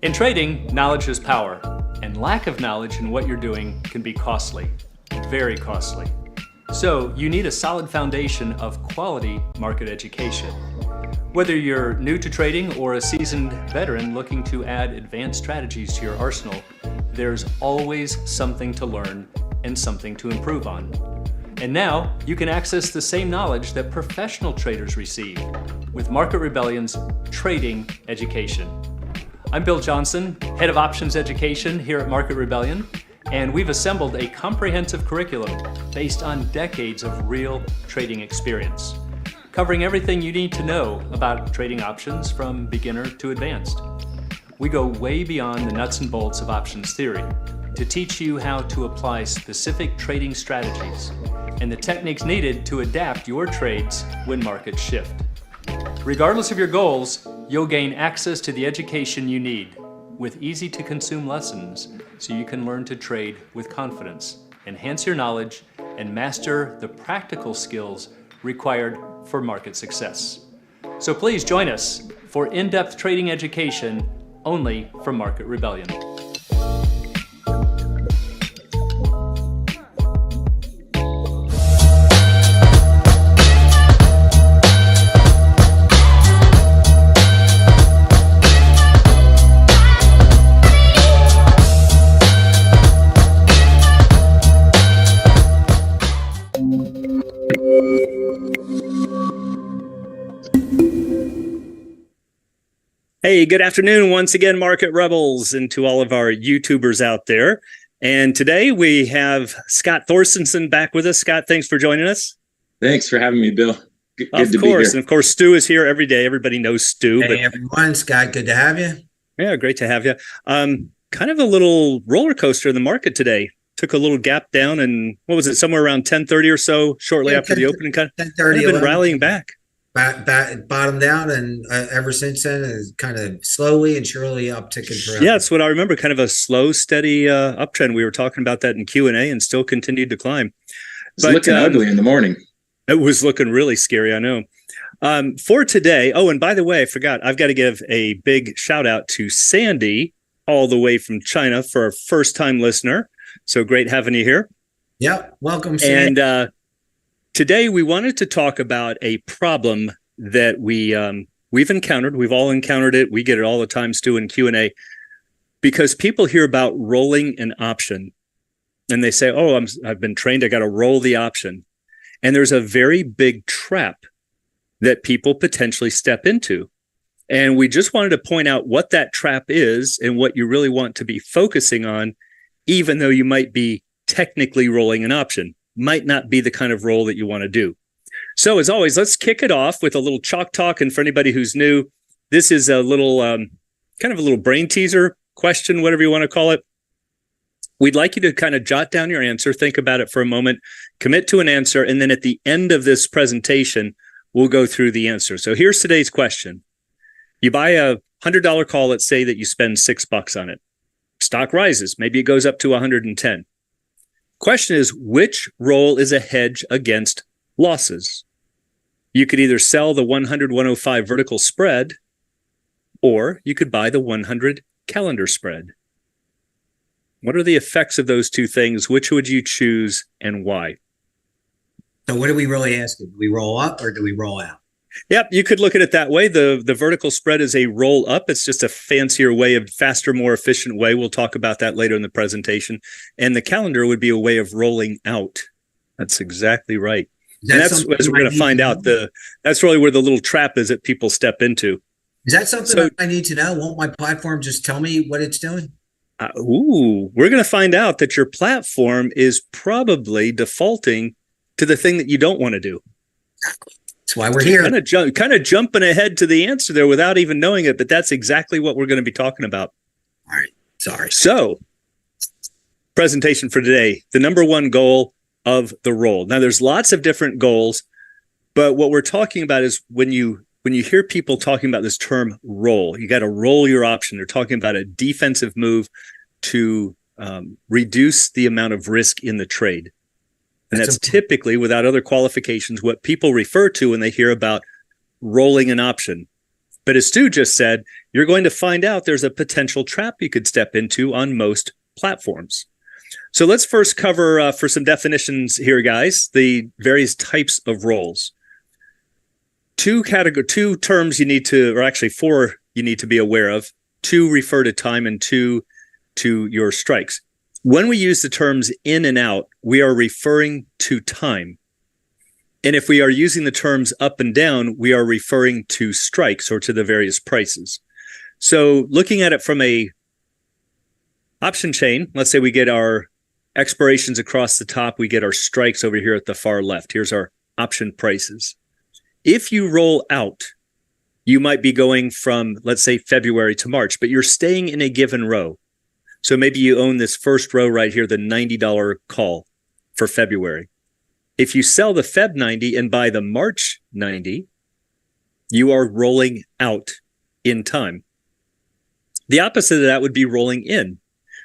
In trading, knowledge is power, and lack of knowledge in what you're doing can be costly, very costly. So you need a solid foundation of quality market education. Whether you're new to trading or a seasoned veteran looking to add advanced strategies to your arsenal, there's always something to learn and something to improve on. And now you can access the same knowledge that professional traders receive with Market Rebellion's Trading Education. I'm Bill Johnson, Head of Options Education here at Market Rebellion, and we've assembled a comprehensive curriculum based on decades of real trading experience, covering everything you need to know about trading options from beginner to advanced. We go way beyond the nuts and bolts of options theory to teach you how to apply specific trading strategies and the techniques needed to adapt your trades when markets shift. Regardless of your goals, you'll gain access to the education you need with easy-to-consume lessons so you can learn to trade with confidence, enhance your knowledge, and master the practical skills required for market success. So please join us for in-depth trading education only from Market Rebellion. Hey, good afternoon once again, Market Rebels, and to all of our YouTubers out there. And today we have Scott Thorstensen back with us. Scott, thanks for joining us. Thanks for having me, Bill. Good of to course. be here. And of course, Stu is here every day. Everybody knows Stu. Hey, everyone. Scott, good to have you. Yeah, great to have you. Kind of a little roller coaster in the market today. Took a little gap down, and what was it, somewhere around 10:30 or so, shortly after the opening cut? 10:30. Been rallying back. Bottomed out, and ever since then is kind of slowly and surely upticking throughout. Yeah, that's what I remember, kind of a slow, steady uptrend. We were talking about that in Q&A and still continued to climb. It's looking ugly in the morning. It was looking really scary, I know. For today, oh, and by the way, I forgot, I've got to give a big shout out to Sandy, all the way from China, for a first-time listener. So great having you here. Yep, welcome, Sandy. And today, we wanted to talk about a problem that we've encountered. We've all encountered it. We get it all the time, Stu, in Q&A, because people hear about rolling an option, and they say, "Oh, I've been trained. I got to roll the option," and there's a very big trap that people potentially step into. And we just wanted to point out what that trap is and what you really want to be focusing on, even though you might be technically rolling an option. Might not be the kind of roll that you want to do. So as always, let's kick it off with a little chalk talk. And for anybody who's new, this is a little kind of a little brain teaser question, whatever you want to call it. We'd like you to kind of jot down your answer, think about it for a moment, commit to an answer, and then at the end of this presentation, we'll go through the answer. So here's today's question. You buy a $100 call, let's say that you spend $6 on it. Stock rises, maybe it goes up to 110. Question is, which roll is a hedge against losses? You could either sell the 100-105 vertical spread, or you could buy the 100 calendar spread. What are the effects of those two things? Which would you choose and why? So what are we really asking? Do we roll up or do we roll out? Yep, you could look at it that way. The vertical spread is a roll up. It's just a fancier way, a faster, more efficient way. We'll talk about that later in the presentation. And the calendar would be a way of rolling out. That's exactly right. And that's, as we're going to find out, that's really where the little trap is that people step into. Is that something I need to know? Won't my platform just tell me what it's doing? We're going to find out that your platform is probably defaulting to the thing that you don't want to do. That's why we're here. Kind of jumping ahead to the answer there without even knowing it, but that's exactly what we're going to be talking about. All right. Sorry. So, presentation for today, the number one goal of the roll. Now, there's lots of different goals, but what we're talking about is when you hear people talking about this term roll, you got to roll your option. They're talking about a defensive move to reduce the amount of risk in the trade. And that's typically, without other qualifications, what people refer to when they hear about rolling an option. But as Stu just said, you're going to find out there's a potential trap you could step into on most platforms. So let's first cover, for some definitions here, guys, the various types of rolls. Two terms you need to, or actually four you need to be aware of. Two refer to time and two to your strikes. When we use the terms in and out, we are referring to time. And if we are using the terms up and down, we are referring to strikes or to the various prices. So looking at it from a option chain, let's say we get our expirations across the top, we get our strikes over here at the far left. Here's our option prices. If you roll out, you might be going from, let's say, February to March, but you're staying in a given row. So maybe you own this first row right here, the $90 call for February. If you sell the Feb 90 and buy the March 90, you are rolling out in time. The opposite of that would be rolling in.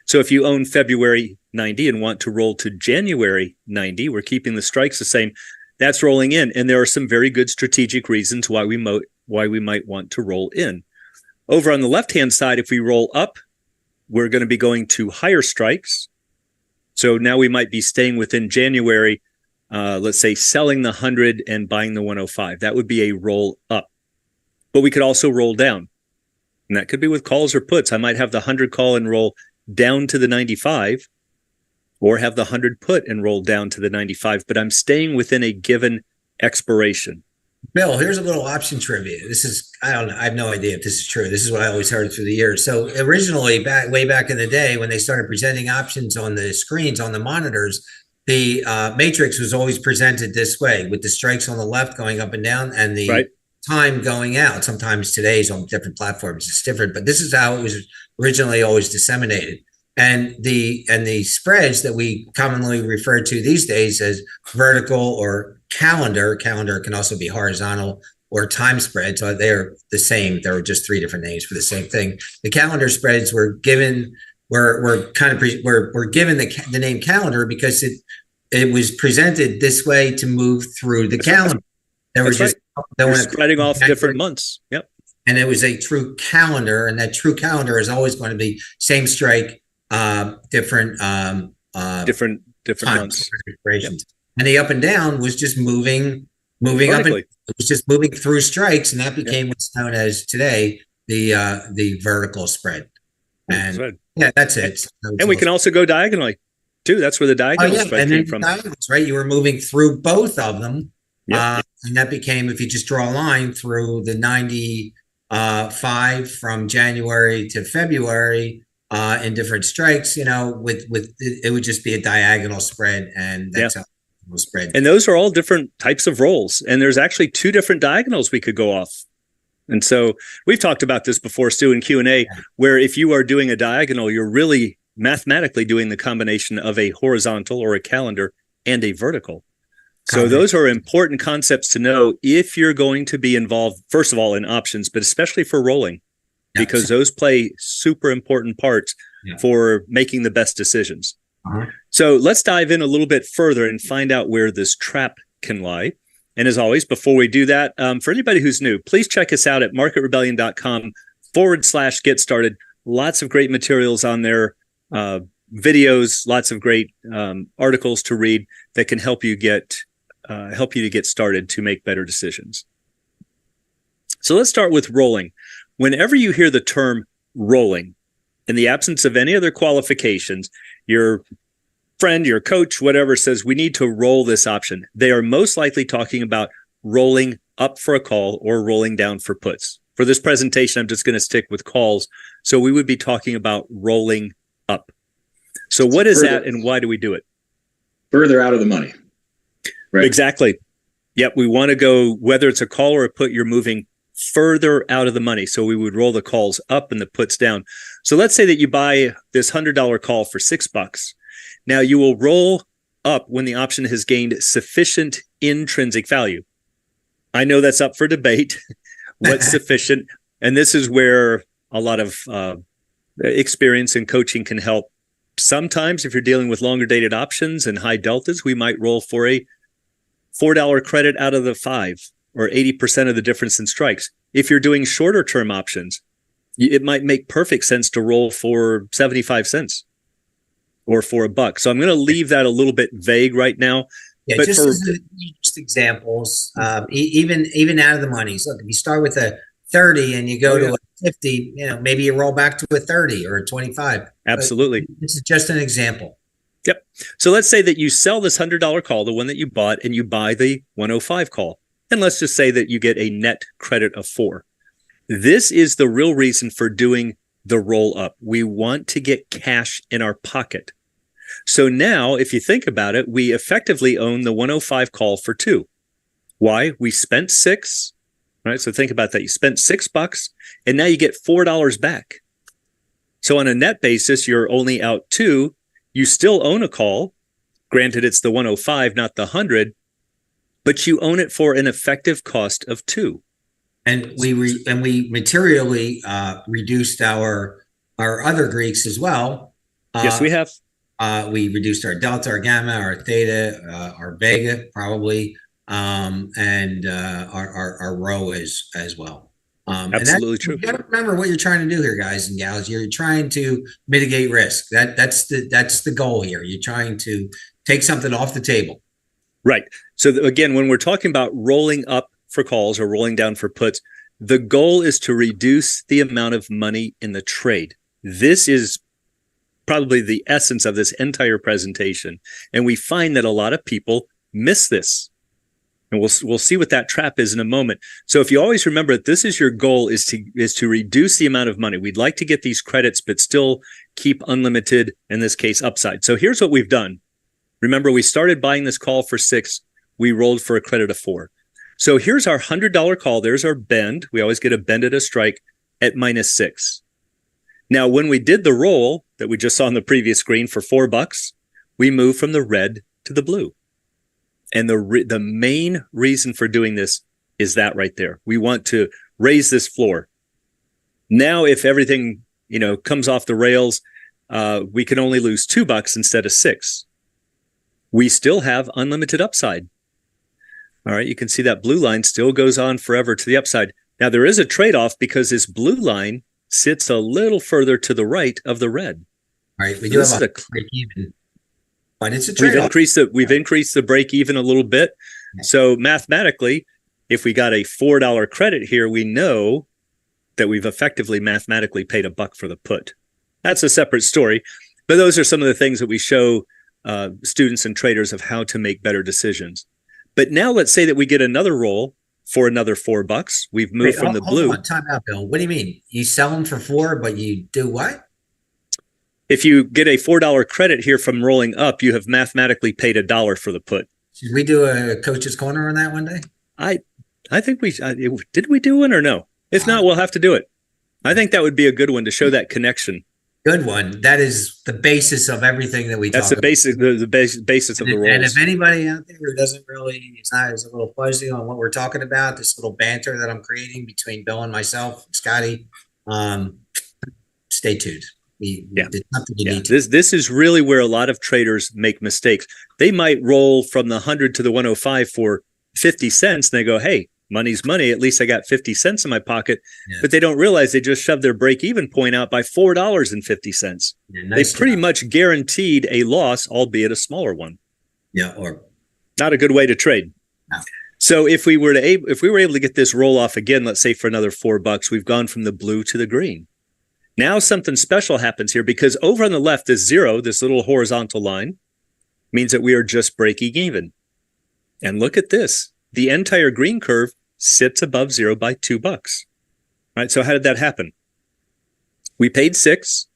So if you own February 90 and want to roll to January 90, we're keeping the strikes the same. That's rolling in. And there are some very good strategic reasons why we might want to roll in. Over on the left-hand side, if we roll up, we're going to be going to higher strikes. So now we might be staying within January, let's say selling the 100 and buying the 105. That would be a roll up. But we could also roll down. And that could be with calls or puts. I might have the 100 call and roll down to the 95, or have the 100 put and roll down to the 95, but I'm staying within a given expiration. Bill, here's a little option trivia. This is, I don't know, I have no idea if this is true. This is what I always heard through the years. So originally, way back in the day, when they started presenting options on the screens, on the monitors, the matrix was always presented this way, with the strikes on the left going up and down and the time going out. Sometimes today's on different platforms, it's different, but this is how it was originally always disseminated. And the spreads that we commonly refer to these days as vertical or calendar can also be horizontal or time spread. So they're the same. There were just three different names for the same thing. The calendar spreads were given given the name calendar because it was presented this way to move through the calendar. They were just spreading off different months. Yep. And it was a true calendar, and that true calendar is always going to be same strike, different months. Yep. And the up and down was just moving up, and it was just moving through strikes, and that became what's known as today the vertical spread. And that's it. And we can also go diagonally too. That's where the diagonal spread came from. Right, you were moving through both of them, and that became, if you just draw a line through the 95 from January to February. In different strikes, with it would just be a diagonal spread, and that's how it will spread. And those are all different types of rolls, and there's actually two different diagonals we could go off. And so we've talked about this before, Stu, in Q&A, where if you are doing a diagonal, you're really mathematically doing the combination of a horizontal or a calendar and a vertical. So those are important concepts to know if you're going to be involved, first of all, in options, but especially for rolling. Because those play super important parts for making the best decisions. So let's dive in a little bit further and find out where this trap can lie. And as always, before we do that, for anybody who's new, please check us out at marketrebellion.com/get started. Lots of great materials on there, videos, lots of great articles to read that can help you to get started to make better decisions. So let's start with rolling. Whenever you hear the term rolling, in the absence of any other qualifications, you're friend, your coach, whatever says we need to roll this option, they are most likely talking about rolling up for a call or rolling down for puts. For this presentation, I'm just going to stick with calls. So we would be talking about rolling up. So what is that and why do we do it? Further out of the money. Right. Exactly. Yep. We want to go, whether it's a call or a put, you're moving further out of the money. So we would roll the calls up and the puts down. So let's say that you buy this $100 call for $6. Now you will roll up when the option has gained sufficient intrinsic value. I know that's up for debate. What's sufficient? And this is where a lot of experience and coaching can help. Sometimes if you're dealing with longer dated options and high deltas, we might roll for a $4 credit out of the 5 or 80% of the difference in strikes. If you're doing shorter term options, it might make perfect sense to roll for 75 cents or for $1. So I'm going to leave that a little bit vague right now. Yeah, but just examples, even out of the money. So if you start with a 30 and you go to a 50, maybe you roll back to a 30 or a 25. Absolutely. But this is just an example. Yep. So let's say that you sell this $100 call, the one that you bought, and you buy the 105 call. And let's just say that you get a net credit of 4. This is the real reason for doing the roll up. We want to get cash in our pocket. So now, if you think about it, we effectively own the 105 call for 2. Why? We spent 6, right? So think about that. You spent $6 and now you get $4 back. So on a net basis, you're only out 2. You still own a call. Granted, it's the 105, not the 100, but you own it for an effective cost of 2. And we materially reduced our other Greeks as well. Yes, we have. We reduced our delta, our gamma, our theta, our vega probably, and our rho as well. Absolutely true. You got to remember what you're trying to do here, guys and gals. You're trying to mitigate risk. That's the goal here. You're trying to take something off the table. Right. So again, when we're talking about rolling up for calls or rolling down for puts, the goal is to reduce the amount of money in the trade. This is probably the essence of this entire presentation. And we find that a lot of people miss this. And we'll see what that trap is in a moment. So if you always remember that this is your goal is to reduce the amount of money. We'd like to get these credits, but still keep unlimited, in this case, upside. So here's what we've done. Remember, we started buying this call for 6. We rolled for a credit of 4. So here's our $100 call. There's our bend. We always get a bend at a strike at -6. Now, when we did the roll that we just saw on the previous screen for $4, we moved from the red to the blue. And the main reason for doing this is that right there. We want to raise this floor. Now, if everything, comes off the rails, we can only lose $2 instead of 6. We still have unlimited upside. All right, you can see that blue line still goes on forever to the upside. Now, there is a trade-off because this blue line sits a little further to the right of the red. All right, we do have a break even, but it's a trade-off. We've increased the break even a little bit. So mathematically, if we got a $4 credit here, we know that we've effectively mathematically paid $1 for the put. That's a separate story, but those are some of the things that we show students and traders of how to make better decisions. But now let's say that we get another roll for another $4. We've moved from the blue. Time out, Bill. What do you mean? You sell them for 4, but you do what? If you get a $4 credit here from rolling up, you have mathematically paid $1 for the put. Should we do a coach's corner on that one day? I think did we do one or no? If not, we'll have to do it. I think that would be a good one to show that connection. Good one. That is the basis of everything that we talk about. That's the basis of the rolls. And if anybody out there who doesn't really, is a little fuzzy on what we're talking about, this little banter that I'm creating between Bill and myself, Scotty, stay tuned. This is really where a lot of traders make mistakes. They might roll from the 100 to the 105 for 50 cents, and they go, hey, money's money. At least I got 50 cents in my pocket. Yeah. But they don't realize they just shoved their break-even point out by $4.50. Yeah, nice. They pretty much guaranteed a loss, albeit a smaller one. Yeah, or not a good way to trade. No. So if we were able to get this roll off again, let's say for another $4, we've gone from the blue to the green. Now something special happens here because over on the left is 0, this little horizontal line. means that we are just breaking even. And look at this. The entire green curve sits above zero by $2. All right. So how did that happen? We paid 6.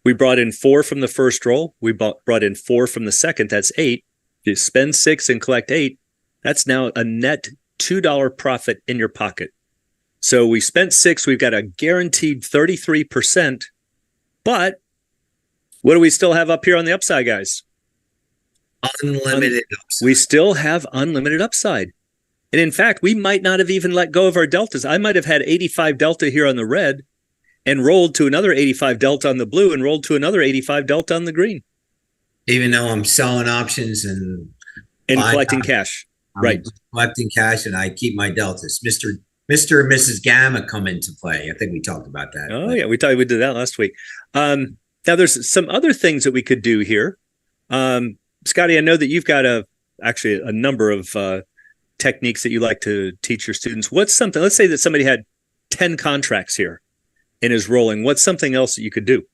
We brought in 4 from the first roll. We brought in 4 from the second. That's 8. If you spend 6 and collect 8, that's now a net $2 profit in your pocket. So we spent 6. We've got a guaranteed 33%. But what do we still have up here on the upside, guys? Unlimited upside. We still have unlimited upside. And in fact, we might not have even let go of our deltas. I might have had 85 delta here on the red and rolled to another 85 delta on the blue and rolled to another 85 delta on the green. Even though I'm selling options and collecting cash. Right. Collecting cash, and I keep my deltas. Mr. and Mrs. Gamma come into play. I think we talked about that. Oh, yeah. We did that last week. Now, there's some other things that we could do here. Scotty, I know that you've got a number of techniques that you like to teach your students. What's something, let's say that somebody had 10 contracts here and is rolling. What's something else that you could do?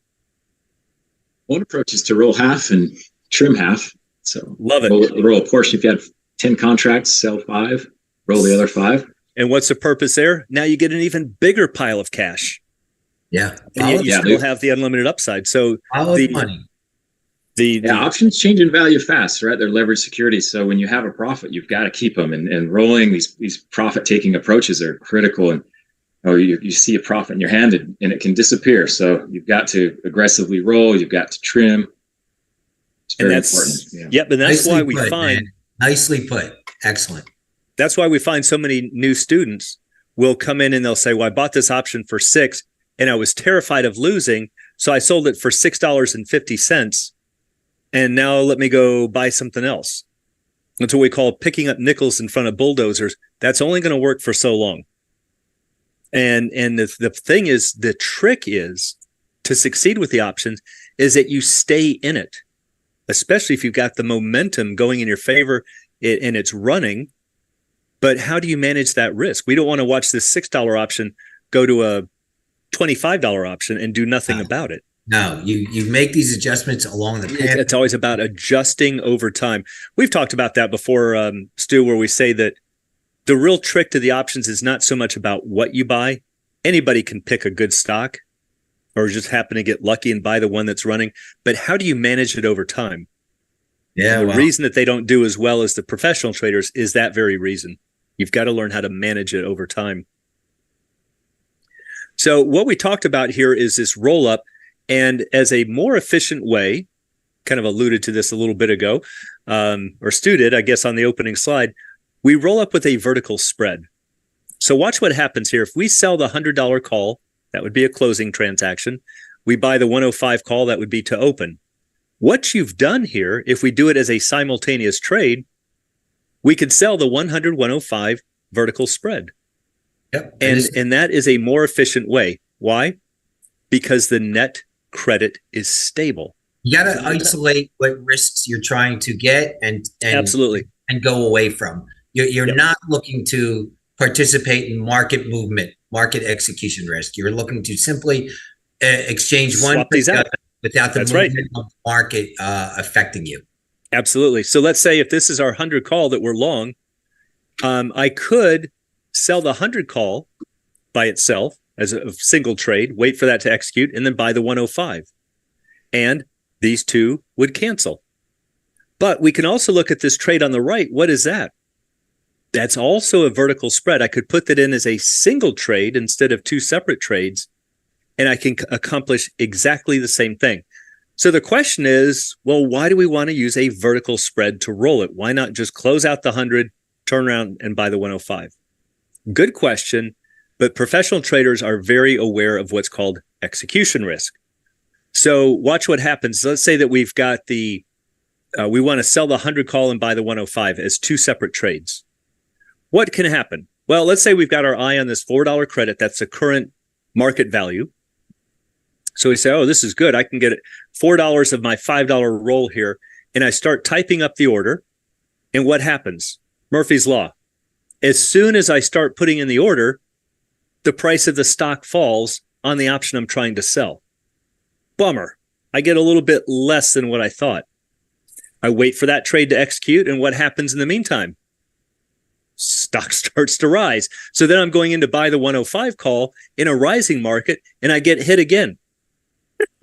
One approach is to roll half and trim half. So love it. Roll a portion. If you have 10 contracts, sell 5, roll the other 5. And what's the purpose there? Now you get an even bigger pile of cash. Yeah. And you still have the unlimited upside. So the money. The options change in value fast, right? They're leveraged securities. So when you have a profit, you've got to keep them. And rolling these profit-taking approaches are critical. And you see a profit in your hand and it can disappear. So you've got to aggressively roll. You've got to trim. It's very important. Yeah. Yep, and that's why we find... Man. Nicely put. Excellent. That's why we find so many new students will come in and they'll say, well, I bought this option for 6 and I was terrified of losing. So I sold it for $6.50. And now let me go buy something else. That's what we call picking up nickels in front of bulldozers. That's only going to work for so long. And the thing is, the trick is to succeed with the options is that you stay in it, especially if you've got the momentum going in your favor and it's running. But how do you manage that risk? We don't want to watch this $6 option go to a $25 option and do nothing about it. No, you make these adjustments along the path. It's always about adjusting over time. We've talked about that before, Stu, where we say that the real trick to the options is not so much about what you buy. Anybody can pick a good stock or just happen to get lucky and buy the one that's running. But how do you manage it over time? Yeah. And the reason that they don't do as well as the professional traders is that very reason. You've got to learn how to manage it over time. So what we talked about here is this roll up. And as a more efficient way, kind of alluded to this a little bit ago, or Stu did, I guess, on the opening slide, we roll up with a vertical spread. So watch what happens here. If we sell the $100 call, that would be a closing transaction. We buy the 105 call, that would be to open. What you've done here, if we do it as a simultaneous trade, we could sell the 100-105 vertical spread. Yep. And that is a more efficient way. Why? Because the net credit is stable. You got to isolate what risks you're trying to get and absolutely and go away from. You're not looking to participate in market movement, market execution risk. You're looking to simply exchange one without the movement of the market affecting you. Absolutely. So let's say if this is our 100 call that we're long, I could sell the 100 call by itself as a single trade, wait for that to execute, and then buy the 105. And these two would cancel. But we can also look at this trade on the right. What is that? That's also a vertical spread. I could put that in as a single trade instead of 2 separate trades, and I can accomplish exactly the same thing. So the question is, well, why do we want to use a vertical spread to roll it? Why not just close out the 100, turn around and buy the 105? Good question. But professional traders are very aware of what's called execution risk. So watch what happens. Let's say that we've got we want to sell the 100 call and buy the 105 as 2 separate trades. What can happen? Well, let's say we've got our eye on this $4 credit. That's the current market value. So we say, oh, this is good. I can get $4 of my $5 roll here. And I start typing up the order. And what happens? Murphy's Law. As soon as I start putting in the order, the price of the stock falls on the option I'm trying to sell. Bummer. I get a little bit less than what I thought. I wait for that trade to execute, and what happens in the meantime? Stock starts to rise. So then I'm going in to buy the 105 call in a rising market, and I get hit again.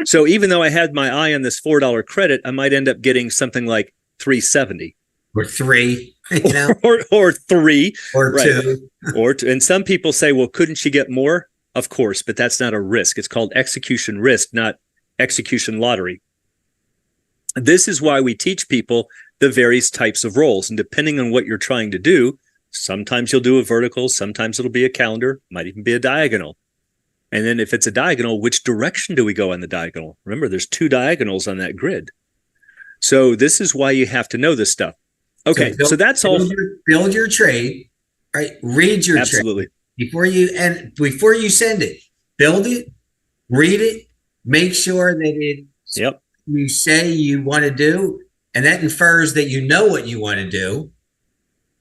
So even though I had my eye on this $4 credit, I might end up getting something like 370 or 3, or 3 or right. 2 or 2. And some people say, well, couldn't you get more? Of course, but that's not a risk. It's called execution risk, not execution lottery. This is why we teach people the various types of rolls. And depending on what you're trying to do, sometimes you'll do a vertical, sometimes it'll be a calendar, might even be a diagonal. And then if it's a diagonal, which direction do we go on the diagonal? Remember, there's 2 diagonals on that grid. So this is why you have to know this stuff. Okay, so that's all. Build your trade, right? Read your Absolutely. Trade before you send it. Build it, read it, make sure that it's you say you want to do, and that infers that you know what you want to do.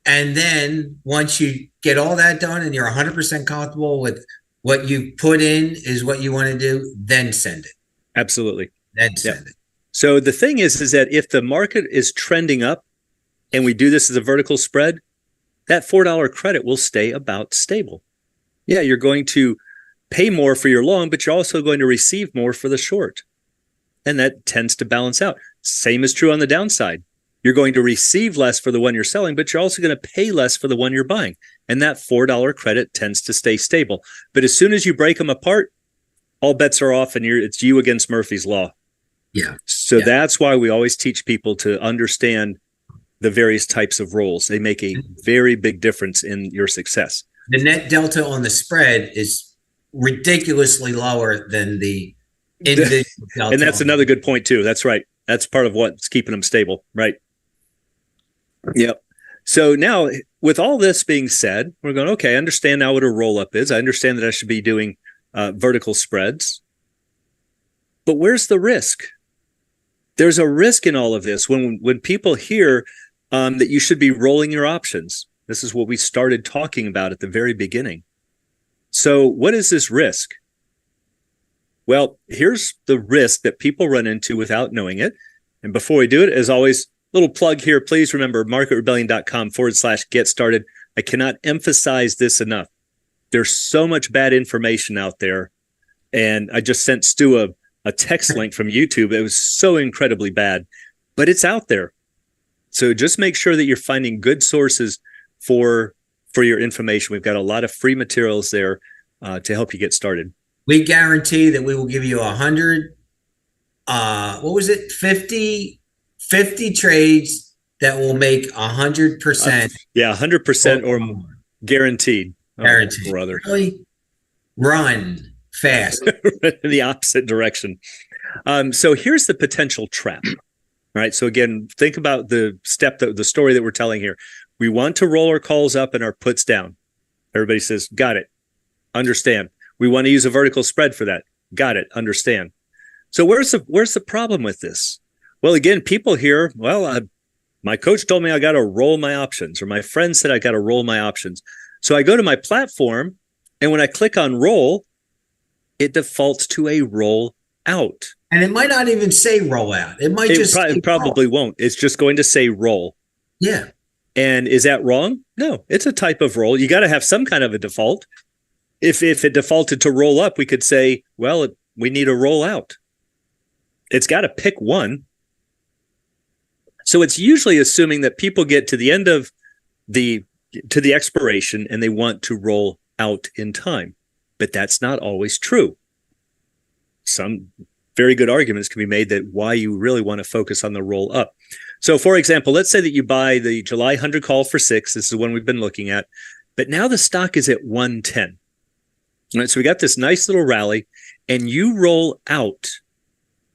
And then once you get all that done and you're 100% comfortable with what you put in is what you want to do, then send it. Absolutely. Then send it. So the thing is that if the market is trending up and we do this as a vertical spread, that $4 credit will stay about stable. Yeah, you're going to pay more for your long, but you're also going to receive more for the short. And that tends to balance out. Same is true on the downside. You're going to receive less for the one you're selling, but you're also going to pay less for the one you're buying. And that $4 credit tends to stay stable. But as soon as you break them apart, all bets are off and it's you against Murphy's Law. Yeah. So that's why we always teach people to understand the various types of rolls. They make a very big difference in your success. The net delta on the spread is ridiculously lower than the individual delta. And that's another good point too. That's right. That's part of what's keeping them stable, right? Yep. So now with all this being said, we're going, okay, I understand now what a roll up is. I understand that I should be doing vertical spreads. But where's the risk? There's a risk in all of this. When people hear that you should be rolling your options, this is what we started talking about at the very beginning. So what is this risk? Well, here's the risk that people run into without knowing it. And before we do it, as always, little plug here, please remember marketrebellion.com/get started. I cannot emphasize this enough. There's so much bad information out there. And I just sent Stu a text link from YouTube. It was so incredibly bad, but it's out there. So just make sure that you're finding good sources for your information. We've got a lot of free materials there to help you get started. We guarantee that we will give you 100, 50 trades that will make 100%. Yeah, 100% or more. Guaranteed. Guaranteed. Oh, brother. Really run fast. In the opposite direction. So here's the potential trap. All right. So again, think about the story that we're telling here. We want to roll our calls up and our puts down. Everybody says, got it. Understand. We want to use a vertical spread for that. Got it. Understand. So where's the problem with this? Well, again, people hear, well, my coach told me I got to roll my options, or my friend said I got to roll my options. So I go to my platform, and when I click on roll, it defaults to a roll out. And it might not even say roll out. It might it probably won't. It's just going to say roll. Yeah. And is that wrong? No, it's a type of roll. You got to have some kind of a default. If it defaulted to roll up, we could say, well, we need a roll out. It's got to pick one. So it's usually assuming that people get to the end of the expiration and they want to roll out in time. But that's not always true. Some very good arguments can be made that why you really want to focus on the roll up. So for example, let's say that you buy the July 100 call for 6. This is the one we've been looking at. But now the stock is at 110. All right, so we got this nice little rally, and you roll out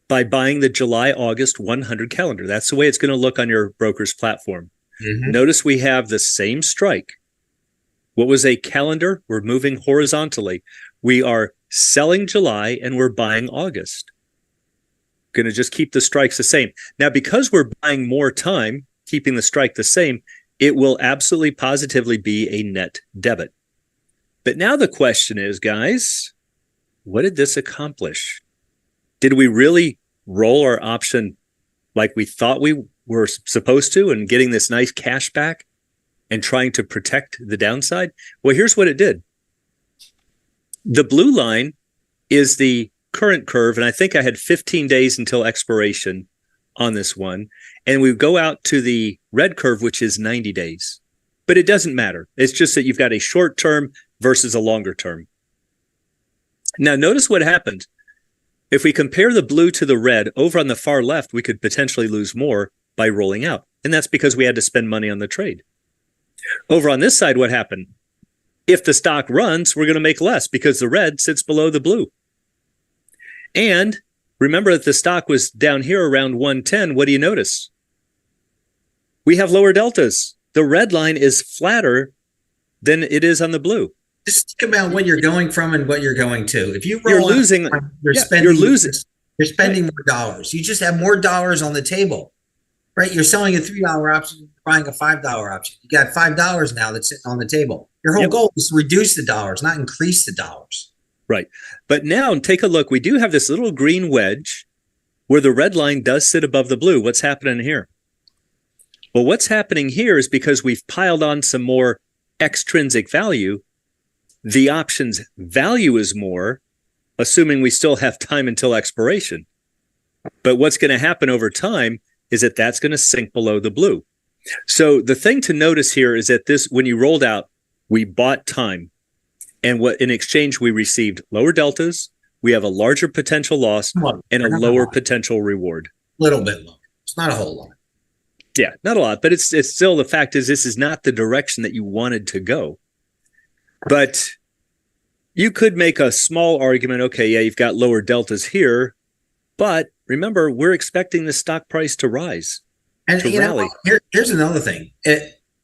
by buying the July-August 100 calendar. That's the way it's going to look on your broker's platform. Mm-hmm. Notice we have the same strike. What was a calendar? We're moving horizontally. We are selling July and we're buying August. Going to just keep the strikes the same. Now, because we're buying more time, keeping the strike the same, it will absolutely positively be a net debit. But now the question is, guys, what did this accomplish? Did we really roll our option like we thought we we're supposed to and getting this nice cash back and trying to protect the downside? Well, here's what it did. The blue line is the current curve, and I think I had 15 days until expiration on this one. And we go out to the red curve, which is 90 days. But it doesn't matter. It's just that you've got a short term versus a longer term. Now, notice what happened. If we compare the blue to the red, over on the far left, we could potentially lose more by rolling out. And that's because we had to spend money on the trade. Over on this side, what happened? If the stock runs, we're going to make less because the red sits below the blue. And remember that the stock was down here around 110. What do you notice? We have lower deltas. The red line is flatter than it is on the blue. Just think about what you're going from and what you're going to. If you roll you're losing, you're losing. You're spending more dollars. You just have more dollars on the table, right? You're selling a $3 option, you're buying a $5 option. You got $5 now that's sitting on the table. Your whole goal is to reduce the dollars, not increase the dollars. Right. But now take a look. We do have this little green wedge where the red line does sit above the blue. What's happening here? Well, what's happening here is because we've piled on some more extrinsic value. The option's value is more, assuming we still have time until expiration. But what's going to happen over time is that that's going to sink below the blue. So the thing to notice here is that this, when you rolled out, we bought time. And what in exchange, we received lower deltas, we have a larger potential loss, and a lower potential reward. A little bit lower. It's not a whole lot. Yeah, not a lot, but it's still, the fact is this is not the direction that you wanted to go. But you could make a small argument, okay, yeah, you've got lower deltas here, but remember, we're expecting the stock price to rise, and to rally. Here's another thing.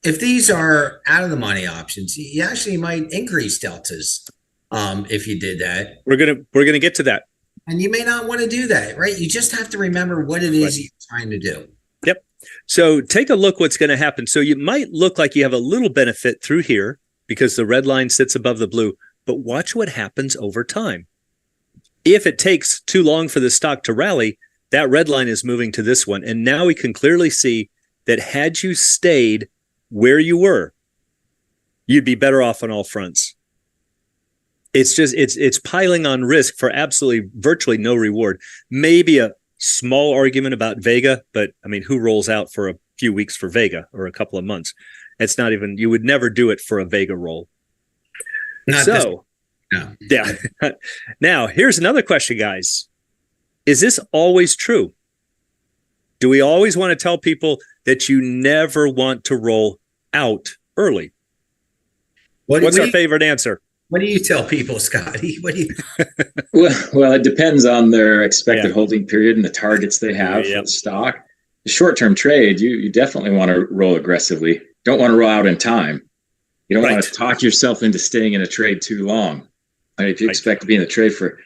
If these are out of the money options, you actually might increase deltas if you did that. We're gonna get to that. And you may not want to do that, right? You just have to remember what it is you're trying to do. Yep. So take a look what's going to happen. So you might look like you have a little benefit through here because the red line sits above the blue, but watch what happens over time. If it takes too long for the stock to rally, that red line is moving to this one. And now we can clearly see that had you stayed where you were, you'd be better off on all fronts. It's just, it's piling on risk for absolutely virtually no reward. Maybe a small argument about Vega, but I mean, who rolls out for a few weeks for Vega or a couple of months? It's not even, you would never do it for a Vega roll. No. Yeah. Now, here's another question, guys. Is this always true? Do we always want to tell people that you never want to roll out early? What's our favorite answer? What do you tell people, Scotty? What do you? Well, it depends on their expected holding period and the targets they have for the stock. The short-term trade, you definitely want to roll aggressively. Don't want to roll out in time. You don't want to talk yourself into staying in a trade too long. I mean, if you expect to be in the trade for a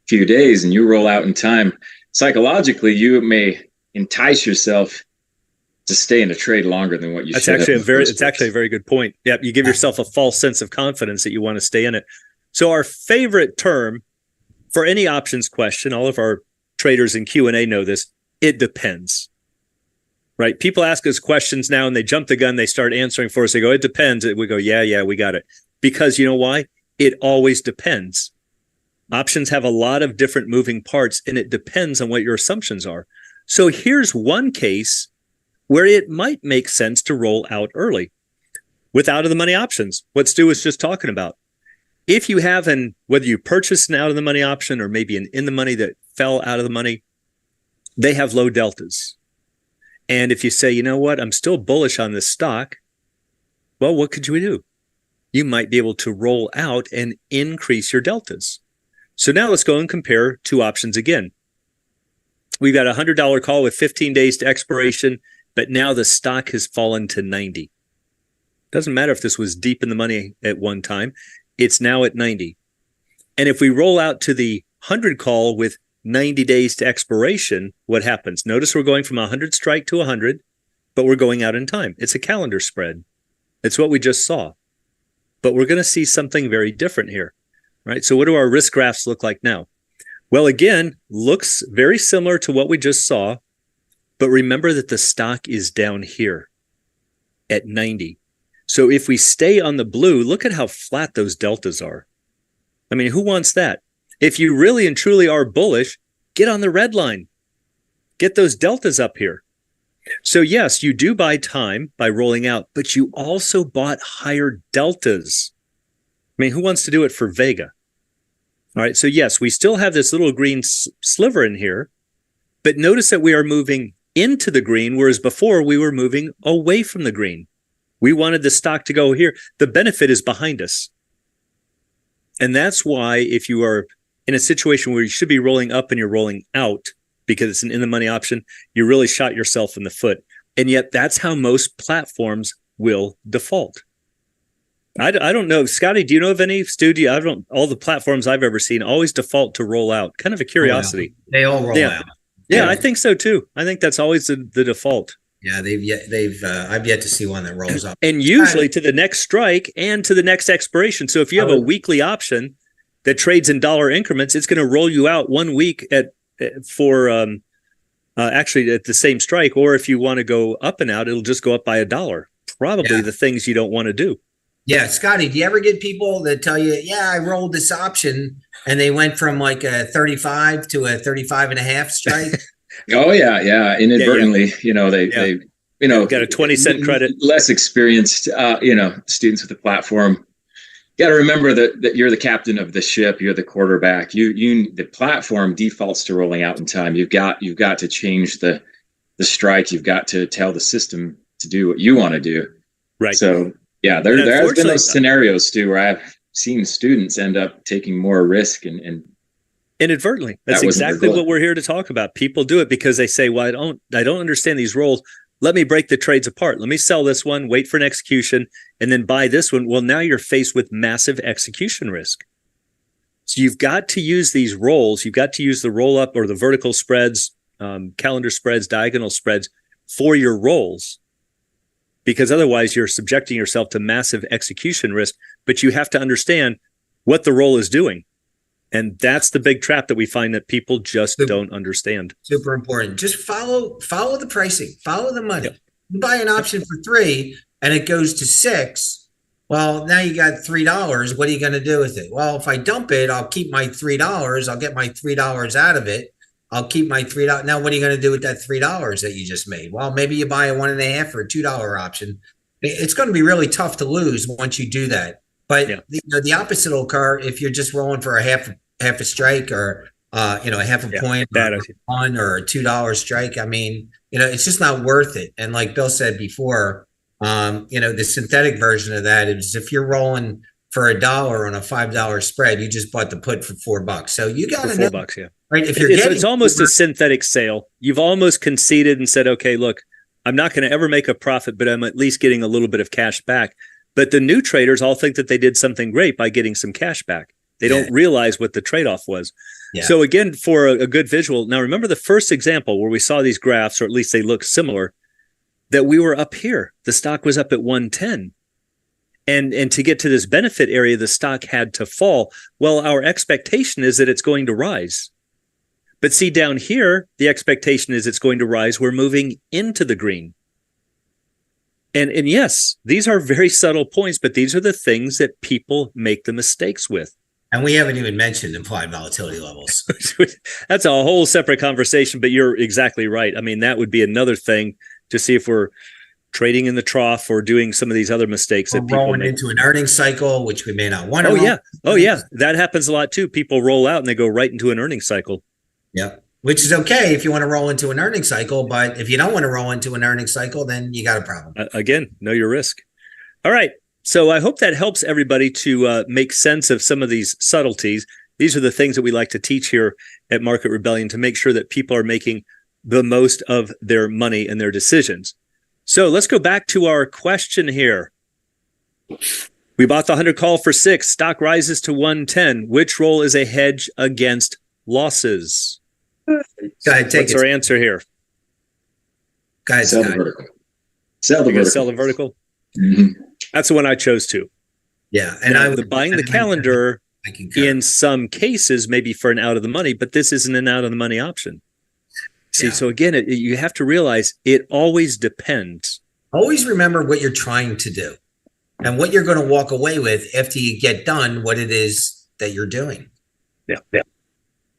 few days and you roll out in time, psychologically, you may entice yourself to stay in a trade longer than what you should. It's actually a very good point. Yep, you give yourself a false sense of confidence that you want to stay in it. So our favorite term for any options question, all of our traders in Q&A know this, it depends. Right? People ask us questions now and they jump the gun, they start answering for us. They go, it depends. We go, yeah, we got it. Because you know why? It always depends. Options have a lot of different moving parts and it depends on what your assumptions are. So here's one case where it might make sense to roll out early with out of the money options. What Stu was just talking about. If you have whether you purchased an out of the money option or maybe an in the money that fell out of the money, they have low deltas. And if you say, you know what, I'm still bullish on this stock, well, what could you do? You might be able to roll out and increase your deltas. So now let's go and compare two options again. We've got a $100 call with 15 days to expiration, but now the stock has fallen to 90. Doesn't matter if this was deep in the money at one time, it's now at 90. And if we roll out to the 100 call with 90 days to expiration, what happens? Notice we're going from 100 strike to 100, but we're going out in time. It's a calendar spread. It's what we just saw. But we're going to see something very different here, right? So what do our risk graphs look like now? Well, again, looks very similar to what we just saw, But remember that the stock is down here at 90. So if we stay on the blue, look at how flat those deltas are. I mean, who wants that? If you really and truly are bullish, get on the red line. Get those deltas up here. So yes, you do buy time by rolling out, but you also bought higher deltas. I mean, who wants to do it for Vega? All right, so yes, we still have this little green sliver in here, but notice that we are moving into the green, whereas before we were moving away from the green. We wanted the stock to go here. The benefit is behind us. And that's why if you are in a situation where you should be rolling up and you're rolling out because it's an in-the-money option, you really shot yourself in the foot. And yet that's how most platforms will default. I don't know. Scotty, do you know of any? Stu, all the platforms I've ever seen always default to roll out. Kind of a curiosity. They all roll out. Yeah, I think so too. I think that's always the default. Yeah, I've yet to see one that rolls up. And usually to the next strike and to the next expiration. So if you have a weekly option that trades in dollar increments, it's going to roll you out 1 week actually at the same strike. Or if you want to go up and out, it'll just go up by $1. Probably the things you don't want to do. Yeah, Scotty, do you ever get people that tell you, yeah, I rolled this option and they went from like a 35 to a 35.5 strike? Oh yeah. Inadvertently, they got a 20-cent credit. Less experienced, students with the platform. You got to remember that you're the captain of the ship. You're the quarterback. The platform defaults to rolling out in time. You've got to change the strike. You've got to tell the system to do what you want to do. Right. So yeah, there has been those scenarios too where I've seen students end up taking more risk and inadvertently. That's exactly what we're here to talk about. People do it because they say, well, I don't understand these roles. Let me break the trades apart. Let me sell this one, wait for an execution, and then buy this one. Well, now you're faced with massive execution risk. So you've got to use these rolls. You've got to use the roll up or the vertical spreads, calendar spreads, diagonal spreads for your rolls, because otherwise you're subjecting yourself to massive execution risk. But you have to understand what the roll is doing. And that's the big trap that we find that people just don't understand. Super important. Just follow the pricing, follow the money. Yep. You buy an option for $3 and it goes to $6. Well, now you got $3. What are you going to do with it? Well, if I dump it, I'll keep my $3. I'll get my $3 out of it. I'll keep my $3. Now, what are you going to do with that $3 that you just made? Well, maybe you buy a 1.5 or a $2 option. It's going to be really tough to lose once you do that. But the opposite will occur if you're just rolling for a half a strike or a half a point or $1 or a $2 strike. I mean, it's just not worth it. And like Bill said before, the synthetic version of that is if you're rolling for $1 on a $5 spread, you just bought the put for $4. So you got to $4, yeah. Right? If it's almost a synthetic sale. You've almost conceded and said, okay, look, I'm not going to ever make a profit, but I'm at least getting a little bit of cash back. But the new traders all think that they did something great by getting some cash back. They don't realize what the trade-off was. Yeah. So again, for a good visual, now remember the first example where we saw these graphs, or at least they look similar, that we were up here. The stock was up at 110. And to get to this benefit area, the stock had to fall. Well, our expectation is that it's going to rise. But see down here, the expectation is it's going to rise. We're moving into the green. And yes, these are very subtle points, but these are the things that people make the mistakes with. And we haven't even mentioned implied volatility levels. That's a whole separate conversation, but you're exactly right. I mean, that would be another thing to see if we're trading in the trough or doing some of these other mistakes that people rolling into an earnings cycle, which we may not want to. Oh yeah. That happens a lot too. People roll out and they go right into an earnings cycle. Yeah. Which is okay if you want to roll into an earnings cycle, but if you don't want to roll into an earnings cycle, then you got a problem. Again, know your risk. All right. So I hope that helps everybody to make sense of some of these subtleties. These are the things that we like to teach here at Market Rebellion to make sure that people are making the most of their money and their decisions. So let's go back to our question here. We bought the 100 call for 6. Stock rises to 110. Which role is a hedge against losses? Go ahead, What's our answer here? Guys, sell the vertical. Sell the vertical. Mm-hmm. That's the one I chose to. Yeah, and now, buying the calendar in some cases maybe for an out of the money, but this isn't an out of the money option. See, Yeah. so again, you have to realize it always depends. Always remember what you're trying to do and what you're going to walk away with after you get done what it is that you're doing. Yeah. Yeah.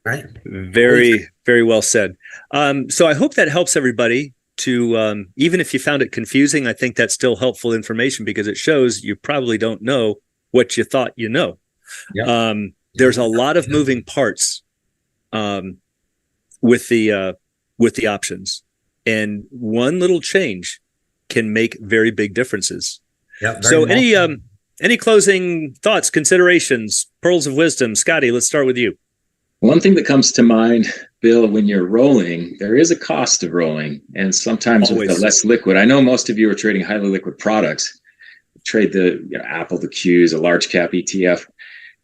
Right. Very, very well said. So I hope that helps everybody to, even if you found it confusing, I think that's still helpful information because it shows you probably don't know what you thought you know. Yeah. There's a lot of moving parts with the options, and one little change can make very big differences. Yeah. So any closing thoughts, considerations, pearls of wisdom? Scotty, let's start with you. One thing that comes to mind, Bill, when you're rolling, there is a cost of rolling, and sometimes with the less liquid. I know most of you are trading highly liquid products. Trade the Apple, the Qs, a large cap ETF.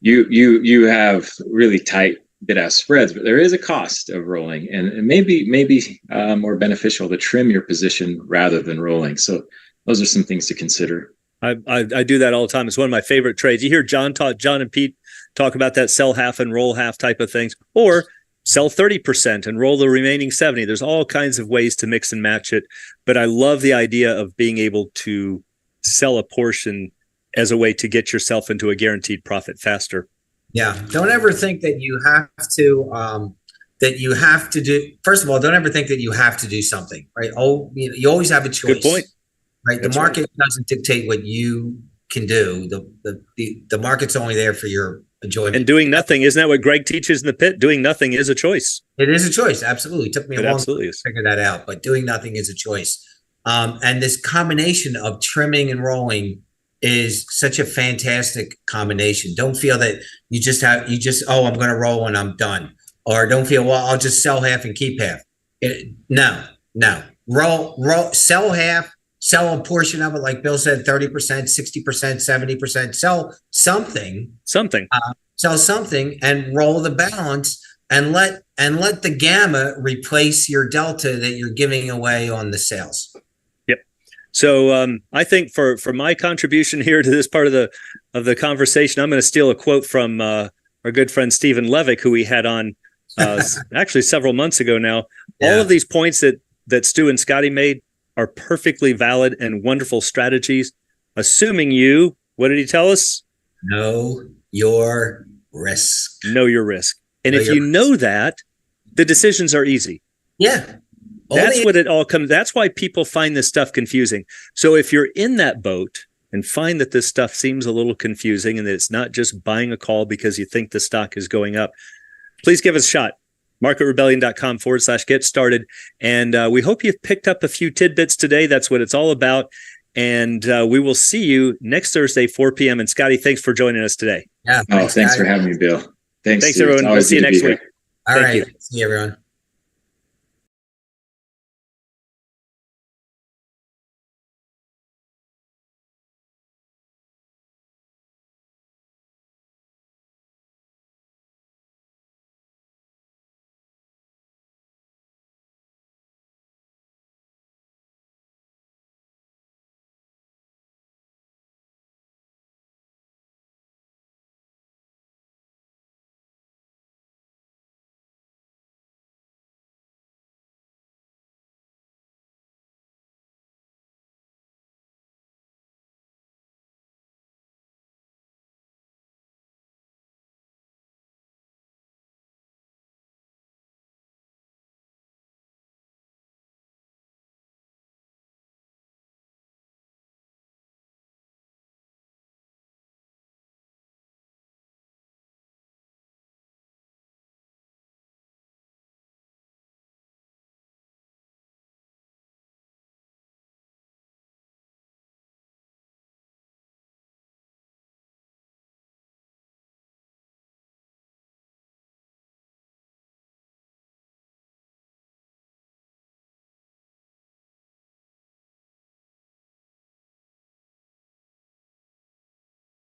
You have really tight bid-ask spreads, but there is a cost of rolling, and it may be more beneficial to trim your position rather than rolling. So those are some things to consider. I do that all the time. It's one of my favorite trades. You hear John and Pete talk about that sell half and roll half type of things, or sell 30% and roll the remaining 70. There's all kinds of ways to mix and match it. But I love the idea of being able to sell a portion as a way to get yourself into a guaranteed profit faster. Yeah. Don't ever think that you have to do, first of all, don't ever think that you have to do something, right? Oh, you always have a choice. Good point. Right. The market doesn't dictate what you can do. The market's only there for your enjoyment. And doing nothing, isn't that what Greg teaches in the pit? Doing nothing is a choice. It is a choice. Absolutely. It took me a long time to is. figure that out, but doing nothing is a choice. And this combination of trimming and rolling is such a fantastic combination. Don't feel that oh, I'm going to roll and I'm done. Or don't feel, well, I'll just sell half and keep half. No. Roll, sell half, sell a portion of it. Like Bill said, 30%, 60%, 70%, sell something. Sell something and roll the balance and let the gamma replace your delta that you're giving away on the sales. So I think for my contribution here to this part of the conversation, I'm going to steal a quote from our good friend Stephen Levick, who we had on actually several months ago now. Yeah. All of these points that Stu and Scotty made are perfectly valid and wonderful strategies, assuming what did he tell us? Know your risk. Know your risk. And if you know that, the decisions are easy. Yeah. That's what it all comes. That's why people find this stuff confusing. So if you're in that boat and find that this stuff seems a little confusing and that it's not just buying a call because you think the stock is going up, please give us a shot. MarketRebellion.com/get started. And we hope you've picked up a few tidbits today. That's what it's all about. And we will see you next Thursday, 4 p.m. And Scotty, thanks for joining us today. Yeah. Thanks for having me, Bill. Thanks everyone. We'll see you next week. All right. See you, everyone.